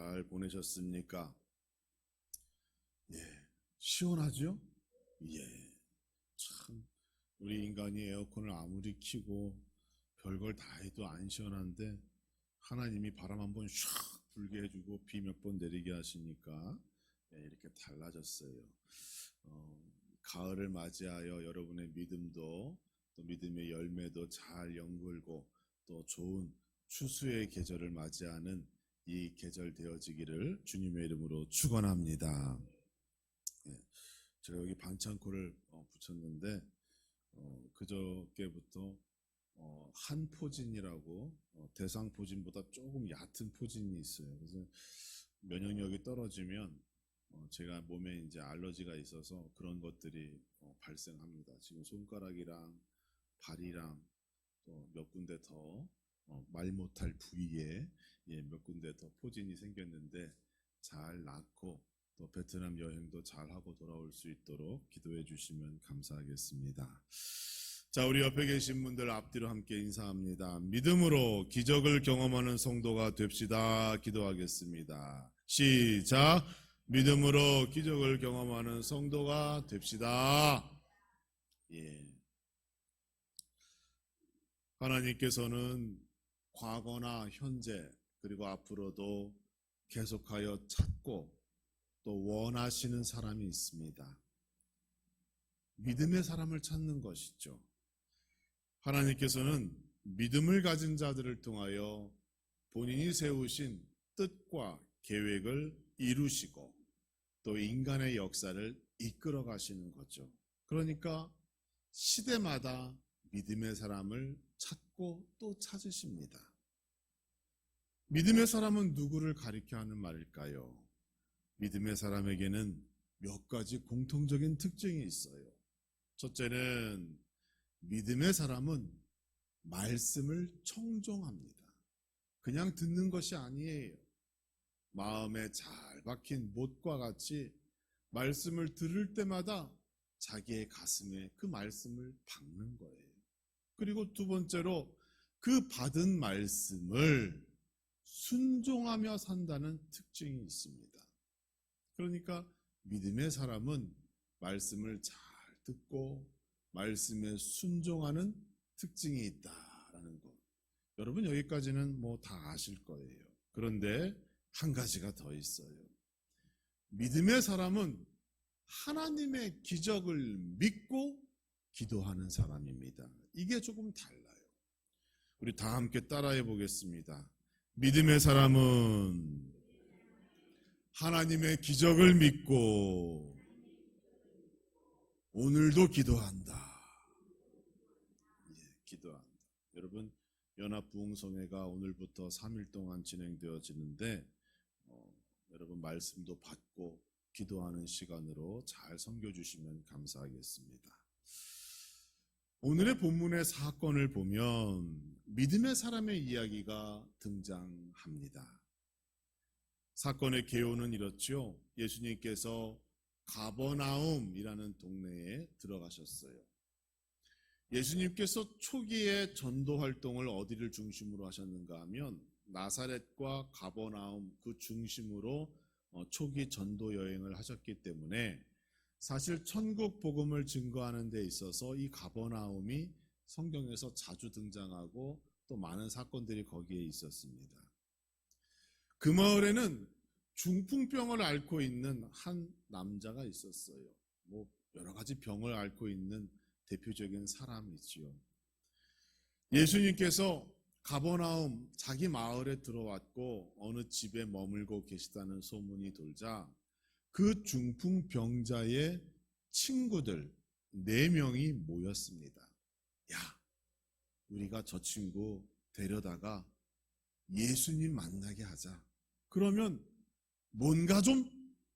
잘 보내셨습니까? 예, 시원하죠? 예, 참 우리 인간이 에어컨을 아무리 켜고 별걸 다 해도 안 시원한데 하나님이 바람 한번 샥 불게 해주고 비 몇 번 내리게 하시니까 이렇게 달라졌어요. 가을을 맞이하여 여러분의 믿음도 또 믿음의 열매도 잘 연글고 또 좋은 추수의 계절을 맞이하는 이 계절 되어지기를 주님의 이름으로 축원합니다. 제가 여기 반창고를 붙였는데 그저께부터 한포진이라고 대상포진보다 조금 얕은 포진이 있어요. 그래서 면역력이 떨어지면 제가 몸에 이제 알러지가 있어서 그런 것들이 발생합니다. 지금 손가락이랑 발이랑 또 몇 군데 더 말 못할 부위에 몇 군데 더 포진이 생겼는데 잘 낫고 또 베트남 여행도 잘 하고 돌아올 수 있도록 기도해 주시면 감사하겠습니다. 자, 우리 옆에 계신 분들 앞뒤로 함께 인사합니다. 믿음으로 기적을 경험하는 성도가 됩시다. 기도하겠습니다. 시작. 믿음으로 기적을 경험하는 성도가 됩시다. 예. 하나님께서는 과거나 현재 그리고 앞으로도 계속하여 찾고 또 원하시는 사람이 있습니다. 믿음의 사람을 찾는 것이죠. 하나님께서는 믿음을 가진 자들을 통하여 본인이 세우신 뜻과 계획을 이루시고 또 인간의 역사를 이끌어 가시는 거죠. 그러니까 시대마다 믿음의 사람을 찾고 또 찾으십니다. 믿음의 사람은 누구를 가리켜 하는 말일까요? 믿음의 사람에게는 몇 가지 공통적인 특징이 있어요. 첫째는 믿음의 사람은 말씀을 청종합니다. 그냥 듣는 것이 아니에요. 마음에 잘 박힌 못과 같이 말씀을 들을 때마다 자기의 가슴에 그 말씀을 박는 거예요. 그리고 두 번째로 그 받은 말씀을 순종하며 산다는 특징이 있습니다. 그러니까 믿음의 사람은 말씀을 잘 듣고 말씀에 순종하는 특징이 있다라는 것. 여러분 여기까지는 뭐 다 아실 거예요. 그런데 한 가지가 더 있어요. 믿음의 사람은 하나님의 기적을 믿고 기도하는 사람입니다. 이게 조금 달라요. 우리 다 함께 따라해 보겠습니다. 믿음의 사람은 하나님의 기적을 믿고 오늘도 기도한다. 기도한다. 여러분 연합부흥성회가 오늘부터 3일 동안 진행되어지는데 여러분 말씀도 받고 기도하는 시간으로 잘 섬겨주시면 감사하겠습니다. 오늘의 본문의 사건을 보면 믿음의 사람의 이야기가 등장합니다. 사건의 개요는 이렇죠. 예수님께서 가버나움이라는 동네에 들어가셨어요. 예수님께서 초기에 전도 활동을 어디를 중심으로 하셨는가 하면 나사렛과 가버나움 그 중심으로 초기 전도 여행을 하셨기 때문에 사실 천국 복음을 증거하는 데 있어서 이 가버나움이 성경에서 자주 등장하고 또 많은 사건들이 거기에 있었습니다. 그 마을에는 중풍병을 앓고 있는 한 남자가 있었어요. 뭐 여러 가지 병을 앓고 있는 대표적인 사람이지요. 예수님께서 가버나움 자기 마을에 들어왔고 어느 집에 머물고 계시다는 소문이 돌자 그 중풍병자의 친구들 4명이 모였습니다. 야, 우리가 저 친구 데려다가 예수님 만나게 하자. 그러면 뭔가 좀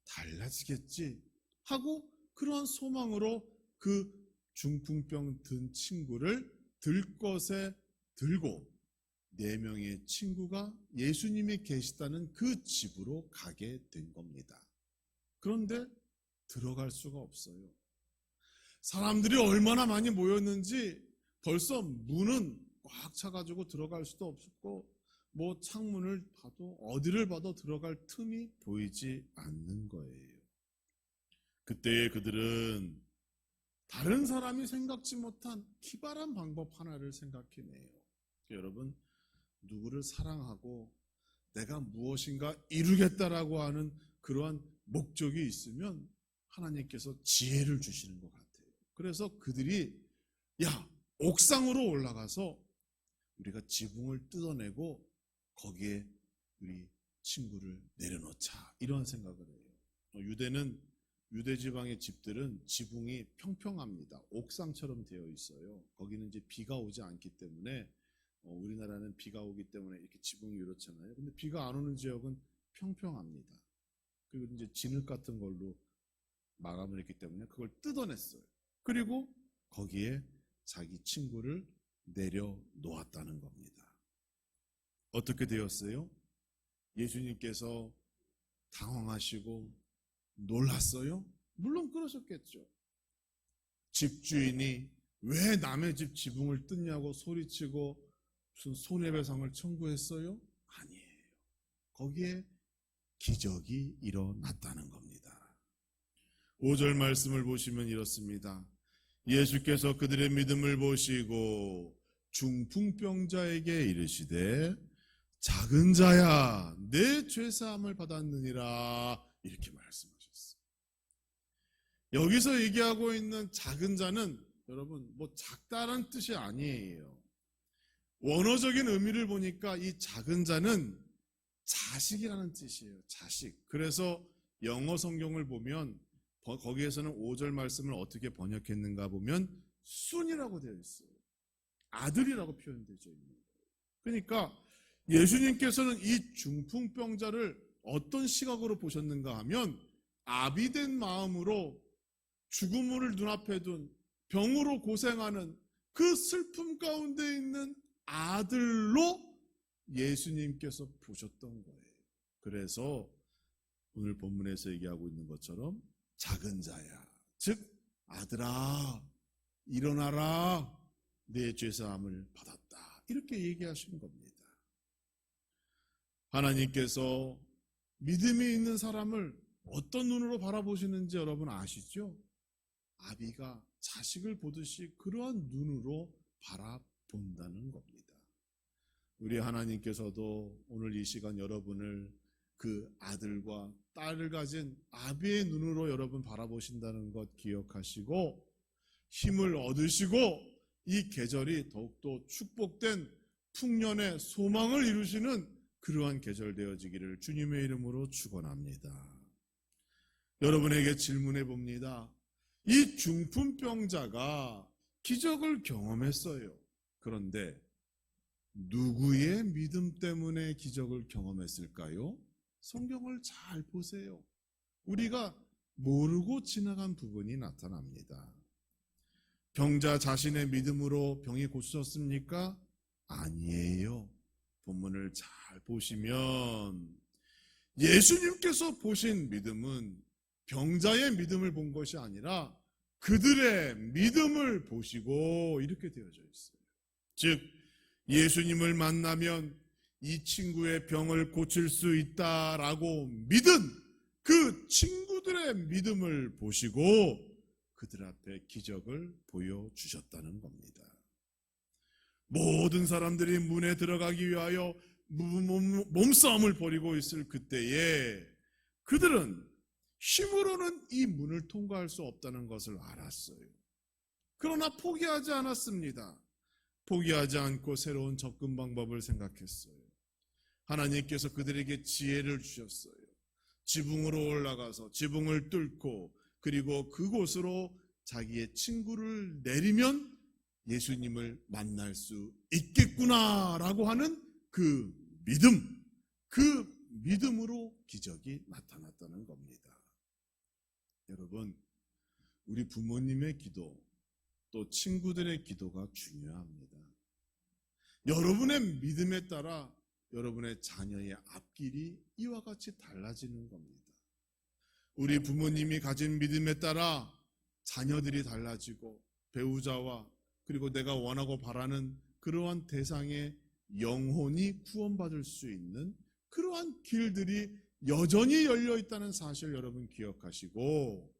달라지겠지 하고 그런 소망으로 그 중풍병 든 친구를 들것에 들고 4명의 친구가 예수님이 계시다는 그 집으로 가게 된 겁니다. 그런데 들어갈 수가 없어요. 사람들이 얼마나 많이 모였는지 벌써 문은 꽉 차가지고 들어갈 수도 없었고 뭐 창문을 봐도 어디를 봐도 들어갈 틈이 보이지 않는 거예요. 그때의 그들은 다른 사람이 생각지 못한 기발한 방법 하나를 생각해내요. 여러분, 누구를 사랑하고 내가 무엇인가 이루겠다라고 하는 그러한 목적이 있으면 하나님께서 지혜를 주시는 것 같아요. 그래서 그들이 옥상으로 올라가서 우리가 지붕을 뜯어내고 거기에 우리 친구를 내려놓자, 이런 생각을 해요. 유대 지방의 집들은 지붕이 평평합니다. 옥상처럼 되어 있어요. 거기는 이제 비가 오지 않기 때문에, 우리나라는 비가 오기 때문에 이렇게 지붕이 이렇잖아요. 근데 비가 안 오는 지역은 평평합니다. 그리고 이제 진흙 같은 걸로 마감을 했기 때문에 그걸 뜯어냈어요. 그리고 거기에 자기 친구를 내려놓았다는 겁니다. 어떻게 되었어요? 예수님께서 당황하시고 놀랐어요? 물론 그러셨겠죠. 집주인이 왜 남의 집 지붕을 뜯냐고 소리치고 무슨 손해배상을 청구했어요? 아니에요. 거기에 기적이 일어났다는 겁니다. 5절 말씀을 보시면 이렇습니다. 예수께서 그들의 믿음을 보시고 중풍병자에게 이르시되 작은 자야, 내 죄사함을 받았느니라, 이렇게 말씀하셨어요. 여기서 얘기하고 있는 작은 자는 여러분 뭐 작다는 뜻이 아니에요. 원어적인 의미를 보니까 이 작은 자는 자식이라는 뜻이에요. 자식. 그래서 영어 성경을 보면 거기에서는 5절 말씀을 어떻게 번역했는가 보면 순이라고 되어 있어요. 아들이라고 표현되어 있는 거예요. 그러니까 예수님께서는 이 중풍병자를 어떤 시각으로 보셨는가 하면 아비된 마음으로 죽음을 눈앞에 둔 병으로 고생하는 그 슬픔 가운데 있는 아들로 예수님께서 보셨던 거예요. 그래서 오늘 본문에서 얘기하고 있는 것처럼 작은 자야, 즉 아들아 일어나라, 내 죄사함을 받았다, 이렇게 얘기하신 겁니다. 하나님께서 믿음이 있는 사람을 어떤 눈으로 바라보시는지 여러분 아시죠? 아비가 자식을 보듯이 그러한 눈으로 바라본다는 겁니다. 우리 하나님께서도 오늘 이 시간 여러분을 그 아들과 딸을 가진 아비의 눈으로 여러분 바라보신다는 것 기억하시고 힘을 얻으시고 이 계절이 더욱더 축복된 풍년의 소망을 이루시는 그러한 계절 되어지기를 주님의 이름으로 축원합니다. 여러분에게 질문해 봅니다. 이 중풍병자가 기적을 경험했어요. 그런데 누구의 믿음 때문에 기적을 경험했을까요? 성경을 잘 보세요. 우리가 모르고 지나간 부분이 나타납니다. 병자 자신의 믿음으로 병이 고쳐졌습니까? 아니에요. 본문을 잘 보시면 예수님께서 보신 믿음은 병자의 믿음을 본 것이 아니라 그들의 믿음을 보시고 이렇게 되어져 있어요. 즉 예수님을 만나면 이 친구의 병을 고칠 수 있다라고 믿은 그 친구들의 믿음을 보시고 그들 앞에 기적을 보여주셨다는 겁니다. 모든 사람들이 문에 들어가기 위하여 몸싸움을 벌이고 있을 그때에 그들은 힘으로는 이 문을 통과할 수 없다는 것을 알았어요. 그러나 포기하지 않았습니다. 포기하지 않고 새로운 접근 방법을 생각했어요. 하나님께서 그들에게 지혜를 주셨어요. 지붕으로 올라가서 지붕을 뚫고 그리고 그곳으로 자기의 친구를 내리면 예수님을 만날 수 있겠구나라고 하는 그 믿음으로 기적이 나타났다는 겁니다. 여러분, 우리 부모님의 기도, 또 친구들의 기도가 중요합니다. 여러분의 믿음에 따라 여러분의 자녀의 앞길이 이와 같이 달라지는 겁니다. 우리 부모님이 가진 믿음에 따라 자녀들이 달라지고 배우자와 그리고 내가 원하고 바라는 그러한 대상의 영혼이 구원받을 수 있는 그러한 길들이 여전히 열려 있다는 사실 여러분 기억하시고,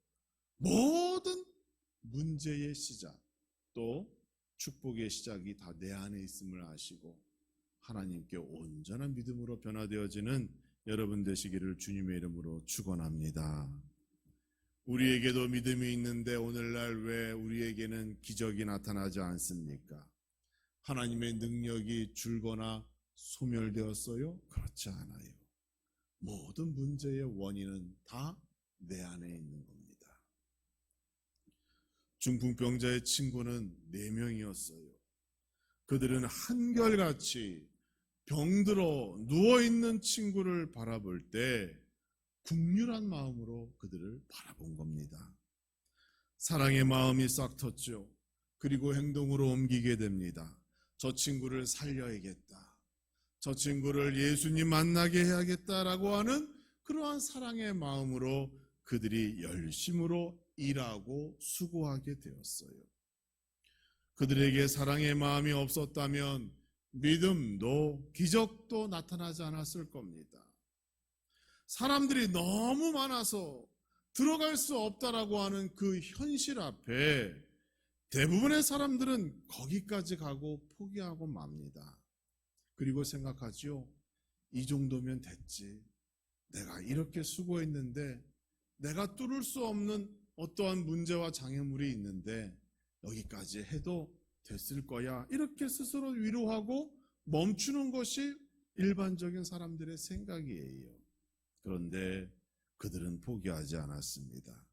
모든 문제의 시작 또 축복의 시작이 다 내 안에 있음을 아시고 하나님께 온전한 믿음으로 변화되어지는 여러분 되시기를 주님의 이름으로 축원합니다. 우리에게도 믿음이 있는데 오늘날 왜 우리에게는 기적이 나타나지 않습니까? 하나님의 능력이 줄거나 소멸되었어요? 그렇지 않아요. 모든 문제의 원인은 다 내 안에 있는 겁니다. 중풍병자의 친구는 4명이었어요. 그들은 한결같이 병들어 누워있는 친구를 바라볼 때 국률한 마음으로 그들을 바라본 겁니다. 사랑의 마음이 싹 텄죠. 그리고 행동으로 옮기게 됩니다. 저 친구를 살려야겠다. 저 친구를 예수님 만나게 해야겠다라고 하는 그러한 사랑의 마음으로 그들이 열심으로 일하고 수고하게 되었어요. 그들에게 사랑의 마음이 없었다면 믿음도 기적도 나타나지 않았을 겁니다. 사람들이 너무 많아서 들어갈 수 없다라고 하는 그 현실 앞에 대부분의 사람들은 거기까지 가고 포기하고 맙니다. 그리고 생각하지요. 이 정도면 됐지. 내가 이렇게 수고했는데 내가 뚫을 수 없는 어떠한 문제와 장애물이 있는데 여기까지 해도 됐을 거야. 이렇게 스스로 위로하고 멈추는 것이 일반적인 사람들의 생각이에요. 그런데 그들은 포기하지 않았습니다.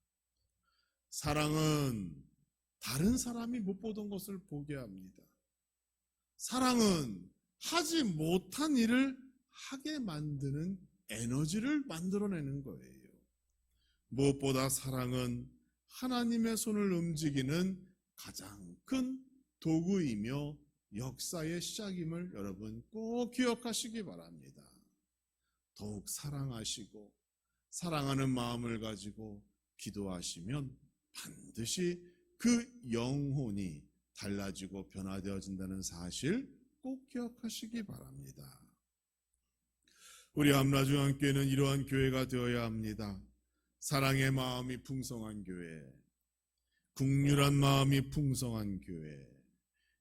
사랑은 다른 사람이 못 보던 것을 보게 합니다. 사랑은 하지 못한 일을 하게 만드는 에너지를 만들어내는 거예요. 무엇보다 사랑은 하나님의 손을 움직이는 가장 큰 도구이며 역사의 시작임을 여러분 꼭 기억하시기 바랍니다. 더욱 사랑하시고 사랑하는 마음을 가지고 기도하시면 반드시 그 영혼이 달라지고 변화되어진다는 사실 꼭 기억하시기 바랍니다. 우리 암라중앙교회는 이러한 교회가 되어야 합니다. 사랑의 마음이 풍성한 교회, 국률한 마음이 풍성한 교회,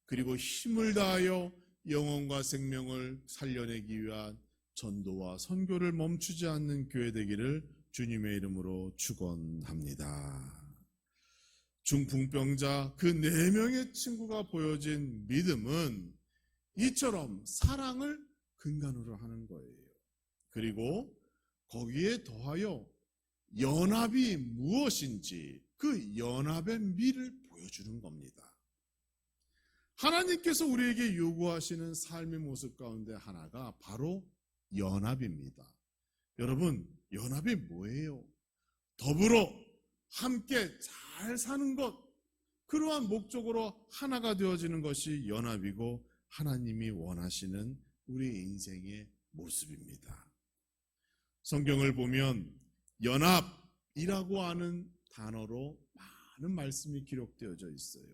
그리고 힘을 다하여 영혼과 생명을 살려내기 위한 전도와 선교를 멈추지 않는 교회 되기를 주님의 이름으로 축원합니다. 중풍병자 그 4명의 친구가 보여진 믿음은 이처럼 사랑을 근간으로 하는 거예요. 그리고 거기에 더하여 연합이 무엇인지 그 연합의 미를 보여주는 겁니다. 하나님께서 우리에게 요구하시는 삶의 모습 가운데 하나가 바로 연합입니다. 여러분, 연합이 뭐예요? 더불어 함께 잘 사는 것, 그러한 목적으로 하나가 되어지는 것이 연합이고 하나님이 원하시는 우리 인생의 모습입니다. 성경을 보면 연합이라고 하는 단어로 많은 말씀이 기록되어져 있어요.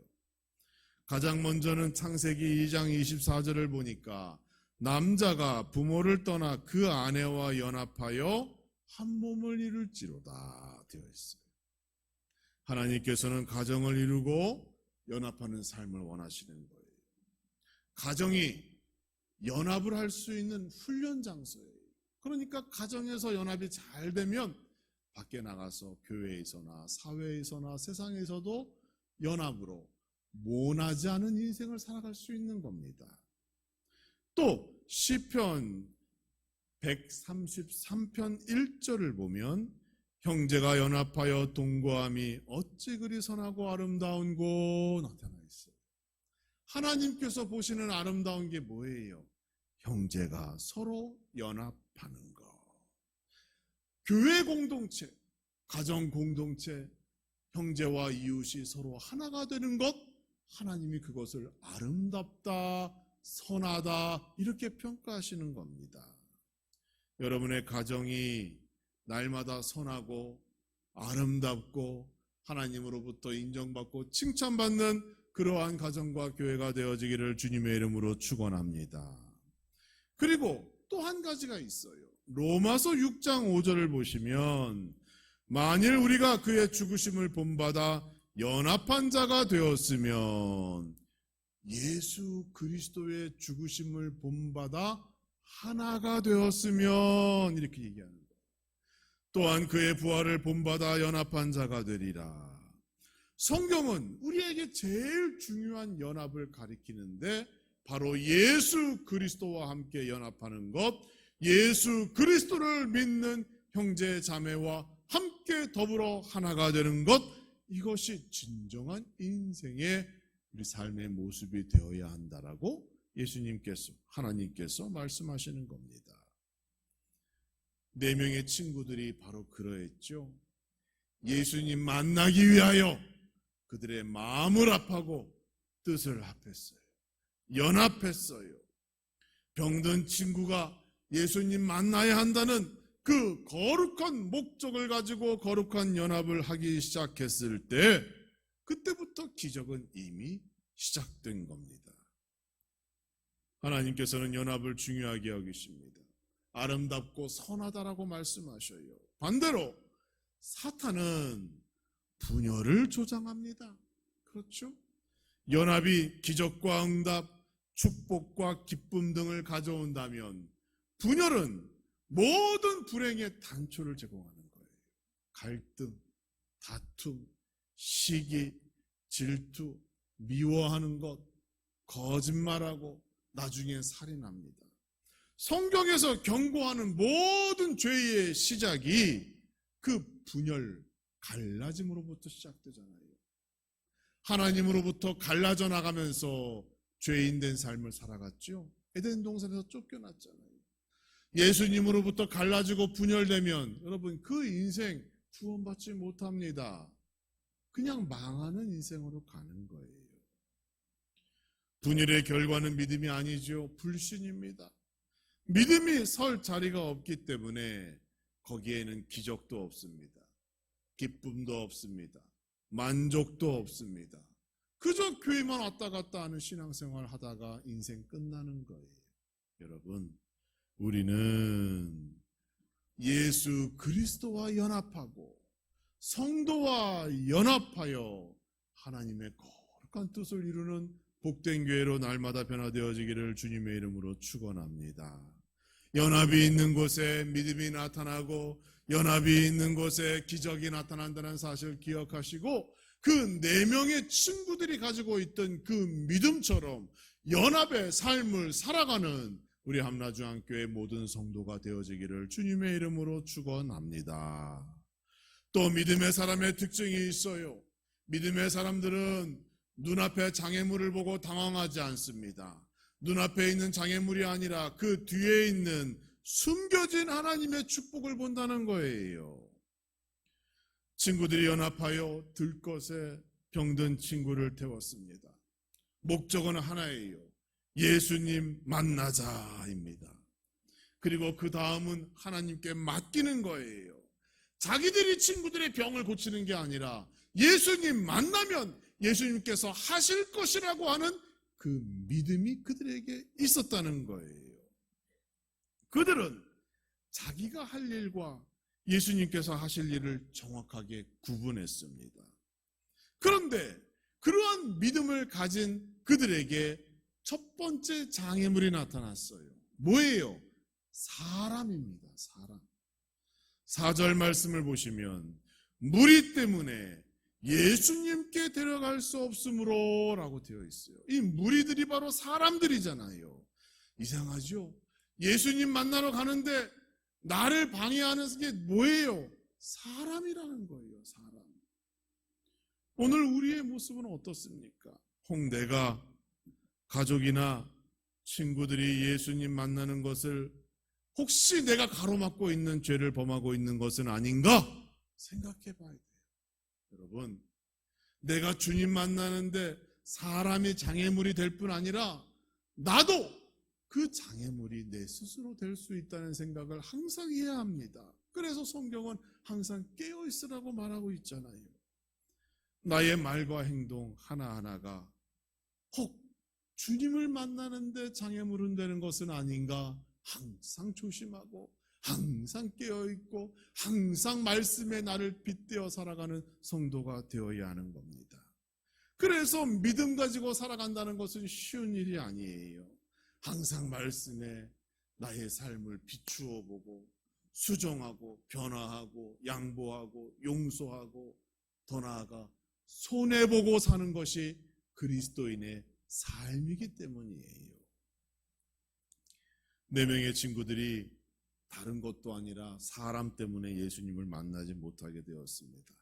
가장 먼저는 창세기 2장 24절을 보니까 남자가 부모를 떠나 그 아내와 연합하여 한 몸을 이룰지로다 되어 있어요. 하나님께서는 가정을 이루고 연합하는 삶을 원하시는 거예요. 가정이 연합을 할 수 있는 훈련 장소예요. 그러니까 가정에서 연합이 잘 되면 밖에 나가서 교회에서나 사회에서나 세상에서도 연합으로 모나지 않은 인생을 살아갈 수 있는 겁니다. 또 시편 133편 1절을 보면 형제가 연합하여 동거함이 어찌 그리 선하고 아름다운고 나타나 있어요. 하나님께서 보시는 아름다운 게 뭐예요? 형제가 서로 연합하는 것. 교회 공동체, 가정 공동체, 형제와 이웃이 서로 하나가 되는 것, 하나님이 그것을 아름답다, 선하다 이렇게 평가하시는 겁니다. 여러분의 가정이 날마다 선하고 아름답고 하나님으로부터 인정받고 칭찬받는 그러한 가정과 교회가 되어지기를 주님의 이름으로 축원합니다. 그리고 또 한 가지가 있어요. 로마서 6장 5절을 보시면 만일 우리가 그의 죽으심을 본받아 연합한 자가 되었으면 예수 그리스도의 죽으심을 본받아 하나가 되었으면 이렇게 얘기하는 거예요. 또한 그의 부활을 본받아 연합한 자가 되리라. 성경은 우리에게 제일 중요한 연합을 가리키는데 바로 예수 그리스도와 함께 연합하는 것, 예수 그리스도를 믿는 형제 자매와 함께 더불어 하나가 되는 것, 이것이 진정한 인생의 우리 삶의 모습이 되어야 한다라고 예수님께서, 하나님께서 말씀하시는 겁니다. 4명의 친구들이 바로 그러했죠. 예수님 만나기 위하여 그들의 마음을 합하고 뜻을 합했어요. 연합했어요. 병든 친구가 예수님 만나야 한다는 그 거룩한 목적을 가지고 거룩한 연합을 하기 시작했을 때 그때부터 기적은 이미 시작된 겁니다. 하나님께서는 연합을 중요하게 여기십니다. 아름답고 선하다라고 말씀하셔요. 반대로 사탄은 분열을 조장합니다. 그렇죠? 연합이 기적과 응답, 축복과 기쁨 등을 가져온다면 분열은 모든 불행의 단초를 제공하는 거예요. 갈등, 다툼, 시기, 질투, 미워하는 것, 거짓말하고 나중에 살인합니다. 성경에서 경고하는 모든 죄의 시작이 그 분열, 갈라짐으로부터 시작되잖아요. 하나님으로부터 갈라져 나가면서 죄인된 삶을 살아갔죠. 에덴 동산에서 쫓겨났잖아요. 예수님으로부터 갈라지고 분열되면 여러분 그 인생 구원받지 못합니다. 그냥 망하는 인생으로 가는 거예요. 분열의 결과는 믿음이 아니죠. 불신입니다. 믿음이 설 자리가 없기 때문에 거기에는 기적도 없습니다. 기쁨도 없습니다. 만족도 없습니다. 그저 교회만 왔다 갔다 하는 신앙생활 하다가 인생 끝나는 거예요. 여러분, 우리는 예수 그리스도와 연합하고 성도와 연합하여 하나님의 거룩한 뜻을 이루는 복된 교회로 날마다 변화되어지기를 주님의 이름으로 축원합니다. 연합이 있는 곳에 믿음이 나타나고 연합이 있는 곳에 기적이 나타난다는 사실을 기억하시고 그 4명의 친구들이 가지고 있던 그 믿음처럼 연합의 삶을 살아가는 우리 함나중앙교회 모든 성도가 되어지기를 주님의 이름으로 축원합니다. 또 믿음의 사람의 특징이 있어요. 믿음의 사람들은 눈앞에 장애물을 보고 당황하지 않습니다. 눈앞에 있는 장애물이 아니라 그 뒤에 있는 숨겨진 하나님의 축복을 본다는 거예요. 친구들이 연합하여 들것에 병든 친구를 태웠습니다. 목적은 하나예요. 예수님 만나자입니다. 그리고 그 다음은 하나님께 맡기는 거예요. 자기들이 친구들의 병을 고치는 게 아니라 예수님 만나면 예수님께서 하실 것이라고 하는 그 믿음이 그들에게 있었다는 거예요. 그들은 자기가 할 일과 예수님께서 하실 일을 정확하게 구분했습니다. 그런데 그러한 믿음을 가진 그들에게 첫 번째 장애물이 나타났어요. 뭐예요? 사람입니다. 사람. 4절 말씀을 보시면 무리 때문에 예수님께 데려갈 수 없으므로 라고 되어 있어요. 이 무리들이 바로 사람들이잖아요. 이상하죠? 예수님 만나러 가는데 나를 방해하는 게 뭐예요? 사람이라는 거예요. 사람. 오늘 우리의 모습은 어떻습니까? 혹 내가 가족이나 친구들이 예수님 만나는 것을 혹시 내가 가로막고 있는 죄를 범하고 있는 것은 아닌가? 생각해 봐야 돼요. 여러분, 내가 주님 만나는데 사람이 장애물이 될 뿐 아니라 나도 그 장애물이 내 스스로 될 수 있다는 생각을 항상 해야 합니다. 그래서 성경은 항상 깨어 있으라고 말하고 있잖아요. 나의 말과 행동 하나하나가 혹 주님을 만나는데 장애물은 되는 것은 아닌가? 항상 조심하고 항상 깨어있고 항상 말씀에 나를 빗대어 살아가는 성도가 되어야 하는 겁니다. 그래서 믿음 가지고 살아간다는 것은 쉬운 일이 아니에요. 항상 말씀에 나의 삶을 비추어 보고 수정하고 변화하고 양보하고 용서하고 더 나아가 손해보고 사는 것이 그리스도인의 삶이기 때문이에요. 4명의 친구들이 다른 것도 아니라 사람 때문에 예수님을 만나지 못하게 되었습니다.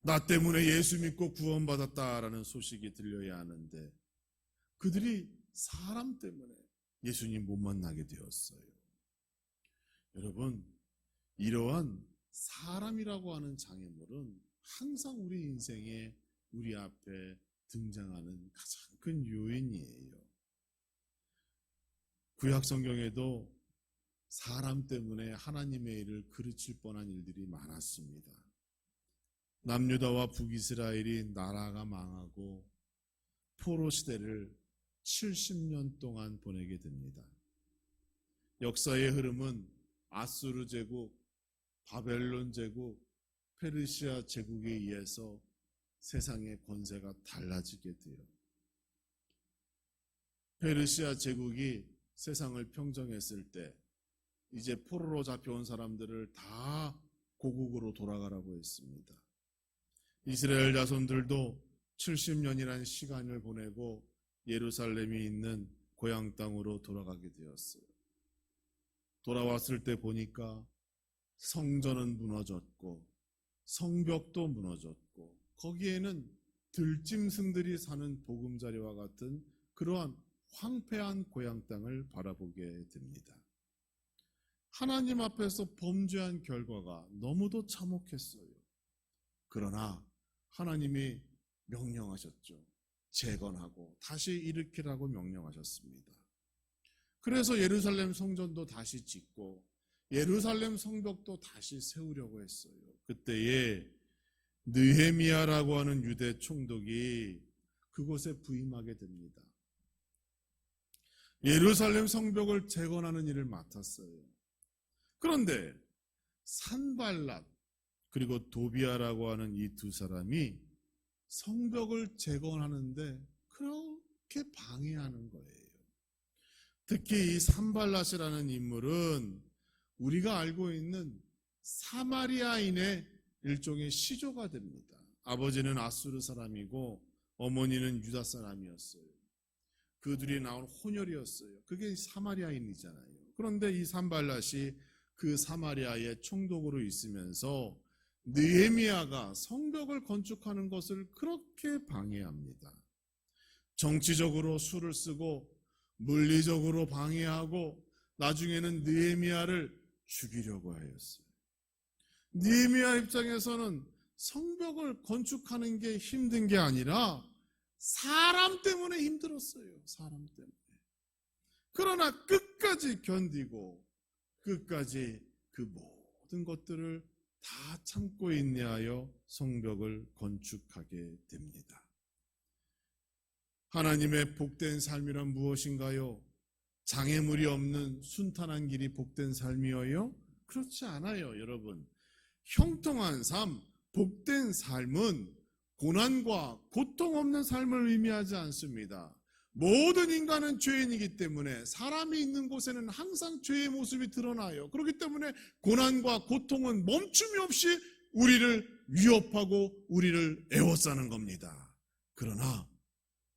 나 때문에 예수 믿고 구원받았다라는 소식이 들려야 하는데 그들이 사람 때문에 예수님 못 만나게 되었어요. 여러분, 이러한 사람이라고 하는 장애물은 항상 우리 인생에 우리 앞에 등장하는 가장 큰 요인이에요. 구약 성경에도 사람 때문에 하나님의 일을 그르칠 뻔한 일들이 많았습니다. 남유다와 북이스라엘이 나라가 망하고 포로 시대를 70년 동안 보내게 됩니다. 역사의 흐름은 아수르 제국, 바벨론 제국, 페르시아 제국에 의해서 세상의 권세가 달라지게 돼요. 페르시아 제국이 세상을 평정했을 때 이제 포로로 잡혀온 사람들을 다 고국으로 돌아가라고 했습니다. 이스라엘 자손들도 70년이라는 시간을 보내고 예루살렘이 있는 고향 땅으로 돌아가게 되었어요. 돌아왔을 때 보니까 성전은 무너졌고 성벽도 무너졌고 거기에는 들짐승들이 사는 보금자리와 같은 그러한 황폐한 고향 땅을 바라보게 됩니다. 하나님 앞에서 범죄한 결과가 너무도 참혹했어요. 그러나 하나님이 명령하셨죠. 재건하고 다시 일으키라고 명령하셨습니다. 그래서 예루살렘 성전도 다시 짓고 예루살렘 성벽도 다시 세우려고 했어요. 그때에 느헤미야라고 하는 유대 총독이 그곳에 부임하게 됩니다. 예루살렘 성벽을 재건하는 일을 맡았어요. 그런데 산발랏 그리고 도비아라고 하는 이 두 사람이 성벽을 재건하는데 그렇게 방해하는 거예요. 특히 이 산발랏이라는 인물은 우리가 알고 있는 사마리아인의 일종의 시조가 됩니다. 아버지는 아수르 사람이고 어머니는 유다 사람이었어요. 그 둘이 나온 혼혈이었어요. 그게 사마리아인이잖아요. 그런데 이 산발랏이 그 사마리아의 총독으로 있으면서 느헤미야가 성벽을 건축하는 것을 그렇게 방해합니다. 정치적으로 수를 쓰고 물리적으로 방해하고 나중에는 느헤미야를 죽이려고 하였어요. 느헤미야 입장에서는 성벽을 건축하는 게 힘든 게 아니라 사람 때문에 힘들었어요. 사람 때문에. 그러나 끝까지 견디고 끝까지 그 모든 것들을 다 참고 인내하여 성벽을 건축하게 됩니다. 하나님의 복된 삶이란 무엇인가요? 장애물이 없는 순탄한 길이 복된 삶이어요? 그렇지 않아요, 여러분. 형통한 삶, 복된 삶은 고난과 고통 없는 삶을 의미하지 않습니다. 모든 인간은 죄인이기 때문에 사람이 있는 곳에는 항상 죄의 모습이 드러나요. 그렇기 때문에 고난과 고통은 멈춤이 없이 우리를 위협하고 우리를 애워싸는 겁니다. 그러나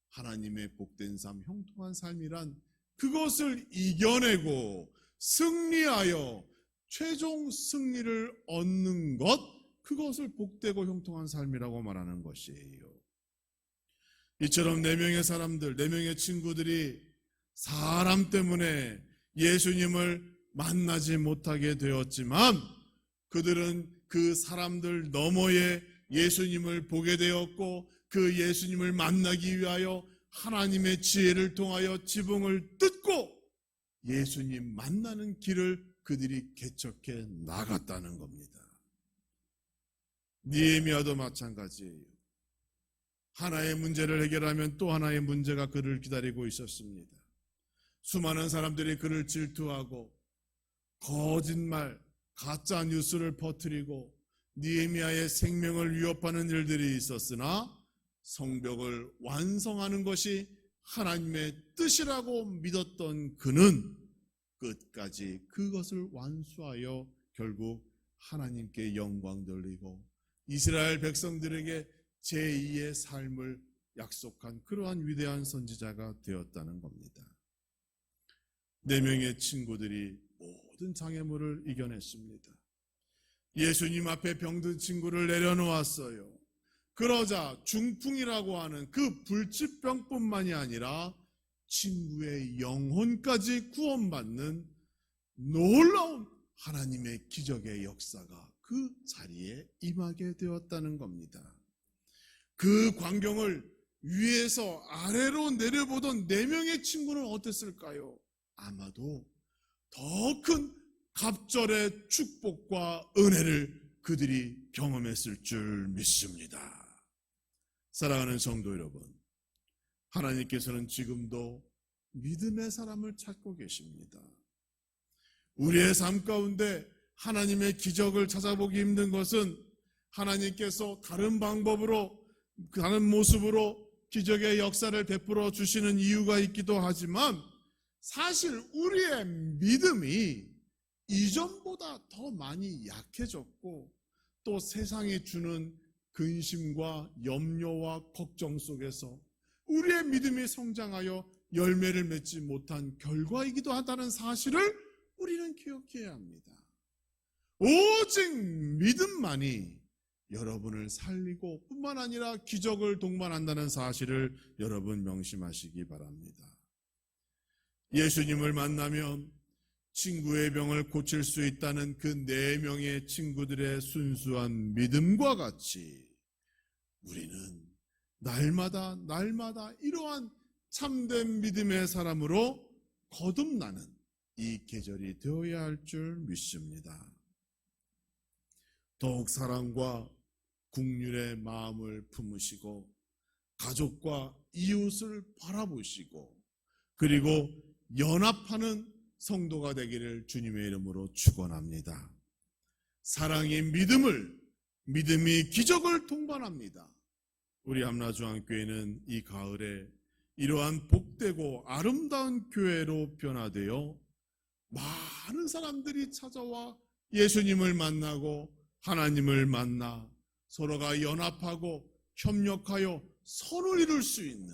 하나님의 복된 삶, 형통한 삶이란 그것을 이겨내고 승리하여 최종 승리를 얻는 것, 그것을 복되고 형통한 삶이라고 말하는 것이에요. 이처럼 4명의 사람들, 4명의 친구들이 사람 때문에 예수님을 만나지 못하게 되었지만 그들은 그 사람들 너머에 예수님을 보게 되었고 그 예수님을 만나기 위하여 하나님의 지혜를 통하여 지붕을 뜯고 예수님 만나는 길을 그들이 개척해 나갔다는 겁니다. 느헤미야도 마찬가지예요. 하나의 문제를 해결하면 또 하나의 문제가 그를 기다리고 있었습니다. 수많은 사람들이 그를 질투하고 거짓말, 가짜 뉴스를 퍼뜨리고 느헤미야의 생명을 위협하는 일들이 있었으나 성벽을 완성하는 것이 하나님의 뜻이라고 믿었던 그는 끝까지 그것을 완수하여 결국 하나님께 영광 돌리고 이스라엘 백성들에게 제2의 삶을 약속한 그러한 위대한 선지자가 되었다는 겁니다. 4명의 친구들이 모든 장애물을 이겨냈습니다. 예수님 앞에 병든 친구를 내려놓았어요. 그러자 중풍이라고 하는 그 불치병뿐만이 아니라 친구의 영혼까지 구원받는 놀라운 하나님의 기적의 역사가 그 자리에 임하게 되었다는 겁니다. 그 광경을 위에서 아래로 내려보던 4명의 친구는 어땠을까요? 아마도 더 큰 갑절의 축복과 은혜를 그들이 경험했을 줄 믿습니다. 사랑하는 성도 여러분, 하나님께서는 지금도 믿음의 사람을 찾고 계십니다. 우리의 삶 가운데 하나님의 기적을 찾아보기 힘든 것은 하나님께서 다른 방법으로, 다른 모습으로 기적의 역사를 베풀어 주시는 이유가 있기도 하지만 사실 우리의 믿음이 이전보다 더 많이 약해졌고 또 세상이 주는 근심과 염려와 걱정 속에서 우리의 믿음이 성장하여 열매를 맺지 못한 결과이기도 하다는 사실을 우리는 기억해야 합니다. 오직 믿음만이 여러분을 살리고 뿐만 아니라 기적을 동반한다는 사실을 여러분 명심하시기 바랍니다. 예수님을 만나면 친구의 병을 고칠 수 있다는 그 4명의 친구들의 순수한 믿음과 같이 우리는 날마다 이러한 참된 믿음의 사람으로 거듭나는 이 계절이 되어야 할 줄 믿습니다. 더욱 사랑과 긍휼의 마음을 품으시고 가족과 이웃을 바라보시고 그리고 연합하는 성도가 되기를 주님의 이름으로 축원합니다. 사랑이 믿음이 기적을 동반합니다. 우리 함라중앙교회는 이 가을에 이러한 복되고 아름다운 교회로 변화되어 많은 사람들이 찾아와 예수님을 만나고 하나님을 만나 서로가 연합하고 협력하여 선을 이룰 수 있는,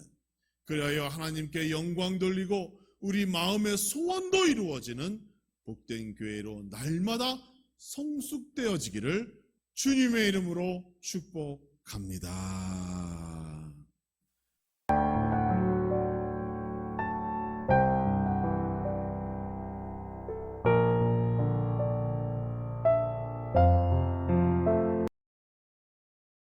그리하여 하나님께 영광 돌리고 우리 마음의 소원도 이루어지는 복된 교회로 날마다 성숙되어지기를 주님의 이름으로 축복합니다.